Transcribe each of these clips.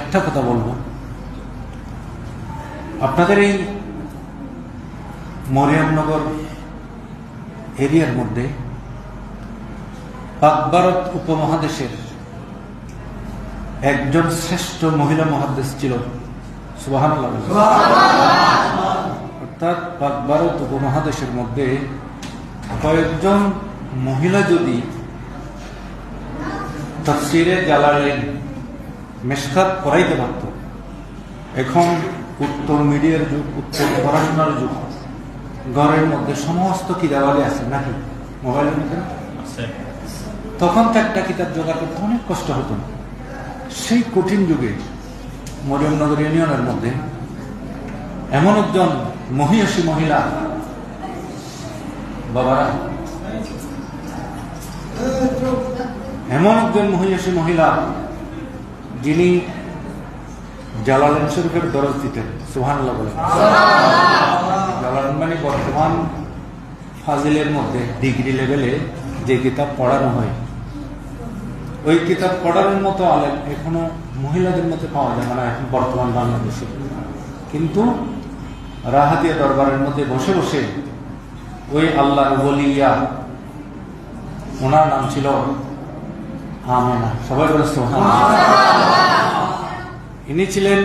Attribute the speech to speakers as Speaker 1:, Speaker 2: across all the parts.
Speaker 1: একটা কথা বলবো, আপনাদের এই মরিয়মনগর এরিয়ার মধ্যে পাক ভারত উপমহাদেশের একজন শ্রেষ্ঠ মহিলা মুহাদ্দিস ছিল। সুবহানাল্লাহ। অর্থাৎ পাক ভারত উপমহাদেশের মধ্যে কয়েকজন মহিলা যদি তাফসীরে জালালাইন মেশকাত পড়াইতে পারত, এখন উত্তর মিডিয়ার যুগ, উত্তর পড়াশোনার যুগ, ঘরের মধ্যে সমস্ত কিতাবাদি আছে নাকি মোবাইলের মধ্যে, তখন তো একটা কিতাব জোগাড় করতে অনেক কষ্ট হতো না। সেই কঠিন যুগে মরিয়মনগর ইউনিয়নের মধ্যে এমন একজন মহিয়সী মহিলা, বাবারা, এমন একজন মহিয়সী মহিলা যিনি জালালাইন শরীফের দরজ দিতেন। সুবহানাল্লাহ বলেন। জালালাইন মানে বর্তমান ফাজিলের মধ্যে ডিগ্রি লেভেলে যে কিতাব পড়ানো হয়, ওই কিতাব পড়ানোর মতো আলেম এখনো মহিলাদের মধ্যে পাওয়া যায় না এখন বর্তমান বাংলাদেশে। কিন্তু রাহাতিয়া দরবারের মধ্যে বসে বসে ওই আল্লাহর ওলিয়া, ওনার নাম ছিল আমেনা। সবাই বলে সুবহানাল্লাহ। ইনি ছিলেন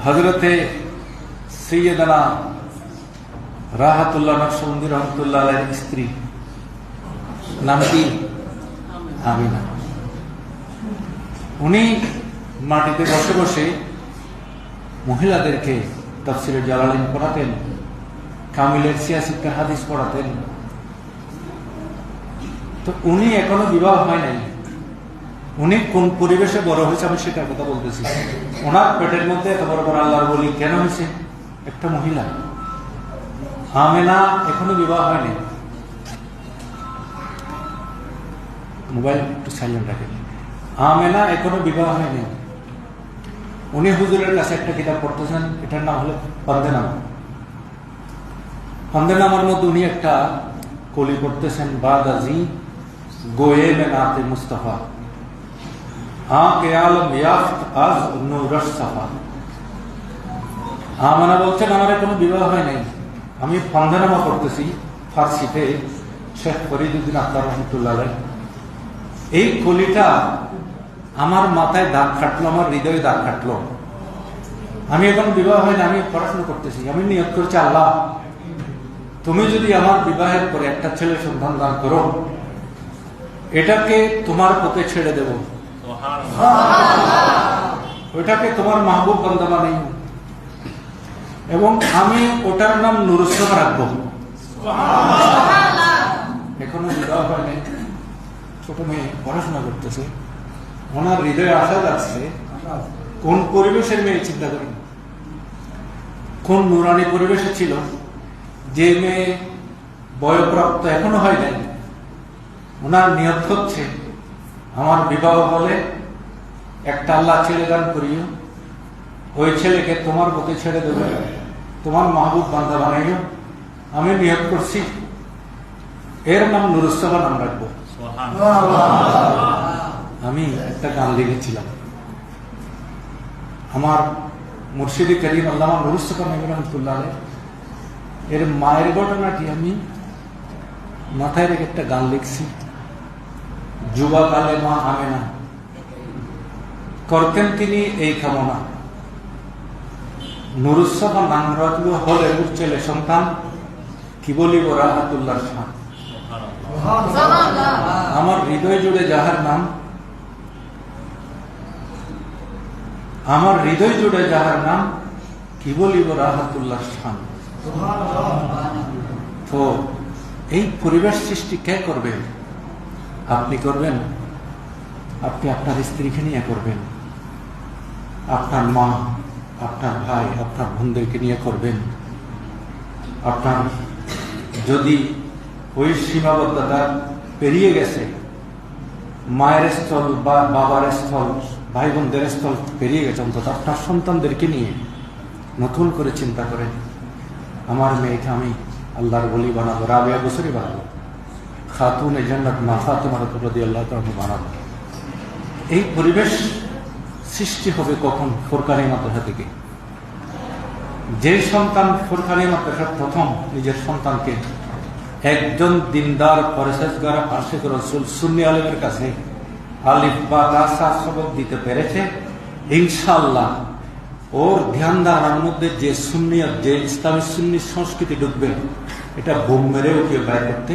Speaker 1: হযরতে সৈয়দানা রাহাতুল্লাহ নকশবন্দি রহমতুল্লাহ আলাইহির স্ত্রী, নাম কি? আমিনা। উনি মাটিতে বসে বসে মহিলাদেরকে তাফসীরে জালালাইন পড়াতেন, কামিলের সিয়াসিত্তার হাদিস পড়াতেন। তো উনি এখনো বিবাহ হয় নাই। উনি কোন পরিবেশে বড় হয়েছে আমি সেটার কথা বলতেছি। ওনার পেটের মধ্যে এত বড় বড় আল্লাহর ওলি কেন হয়েছে? একটা মহিলা আমেনা এখনো বিবাহ হয়নি। মোবাইল একটু সাইলেন্ট রাখেন। আমেনা এখনো বিবাহ হয়নি। উনি হুজুরের কাছে একটা কিতাব পড়তেছেন, এটার নাম হলো ফান্দেনামা। ফান্দেনামার মধ্যে উনি একটা কলি পড়তেছেন, বাদাজি গোয়ে মে নাতে মুস্তাফা আকে আলম ইয়াফত আজ নূরস সাফা। আমেনা বলছেন আমার কোনো বিবাহ হয় নাই, আমি ফান্দেনামা পড়তেছি ফার্সিতে, শেখ ফরিদউদ্দিন আখতার রহমতুল্লাহ আলাইহি। এই কলিটা আমার মাথায় দাগ কাটলো, আমার হৃদয়ে দাগ কাটলো। আমি এখন বিবাহ হয় না, আমি পড়াশোনা করতেছি। আমি নিয়ত করছি, আল্লাহ তুমি যদি আমার বিবাহের পরে একটা ছেলে সন্তান দান করো, এটাকে তোমার পথে ছেড়ে দেব, ওইটাকে তোমার মাহবুব বান্দা বানাই, এবং আমি ওটার নাম নুরুসসামা রাখবো। এখনো বিবাহ হয় নাই, ছোট মেয়ে পড়াশোনা করতেছে। ওনার হৃদয়ে আশা যাচ্ছে, কোন পরিবেশের মেয়ে চিন্তা করি, কোন নুরানি পরিবেশে ছিল, যে মেয়ে বয়প্রাপ্ত এখনো হয় নাই। ওনার নিয়ত হচ্ছে আমার বিবাহ বলে একটা আল্লাহ ছেলে দান করিও, ওই ছেলেকে তোমার পথে ছেড়ে দেবে, তোমার মাহবুব বান্দা বানাইও। আমি নিয়ত করছি এর নাম নুরুসসামা নাম রাখবো। আমি একটা গান লিখেছিলাম, আমার মুর্শিদি করিম আল্লামা নুরুসসামা রহমতুল্লাহ আলাইহি এর মায়ের ঘটনাটি আমি মাথায় রেখে একটা গান লিখছি। যুবাকালে মা আমেনা করতেন তিনি এই কামনা, নুরুসসামা নাম রাখলো হলে ওর ছেলে সন্তান, কি বলিব রাহাতুল্লাহ শান। আমার হৃদয় জুড়ে যাহার নাম, আমার হৃদয় জুড়ে যাহার নাম, কি বলিব রাহাতুল্লাহ শান। তো এই পরিবেশ সৃষ্টি কে করবেন? আপনি করবেন, আপনি আপনার স্ত্রীকে নিয়ে করবেন, আপনার মা, আপনার ভাই, আপনার বোনদেরকে নিয়ে করবেন। আপনার যদি ওই সীমাবদ্ধতা পেরিয়ে গেছে, মায়ের স্থল বা বাবার স্থল, ভাই বোনদের স্থল পেরিয়ে গেছে, অন্তত আপনার সন্তানদেরকে নিয়ে নতুন করে চিন্তা করেন, আমার মেয়েকে আমি আল্লাহর ওলি বানাবো, রাবিয়া বসরি বানাবো, খাতুনে জান্নাত মা ফাতেমা রাদিয়াল্লাহু তাআলা বানাবো। এই পরিবেশ সৃষ্টি হবে কখন? ফুরকানি মাদ্রাসা থেকে। যে সন্তান ফুরকানি মাদ্রাসার প্রথম নিজের সন্তানকে একজন দিনদার পরেশগার আশিক রাসূল সুন্নি আলেমের কাছে আলিফ বা তা সা সবক দিতে পেরেছে, ইনশাআল্লাহ ওর ধ্যান ধারণার মধ্যে যে সুন্নিয়ত, যে ইসলামী সুন্নি সংস্কৃতি ঢুকবে, এটা বোম মেরে ওকে বাইর করতে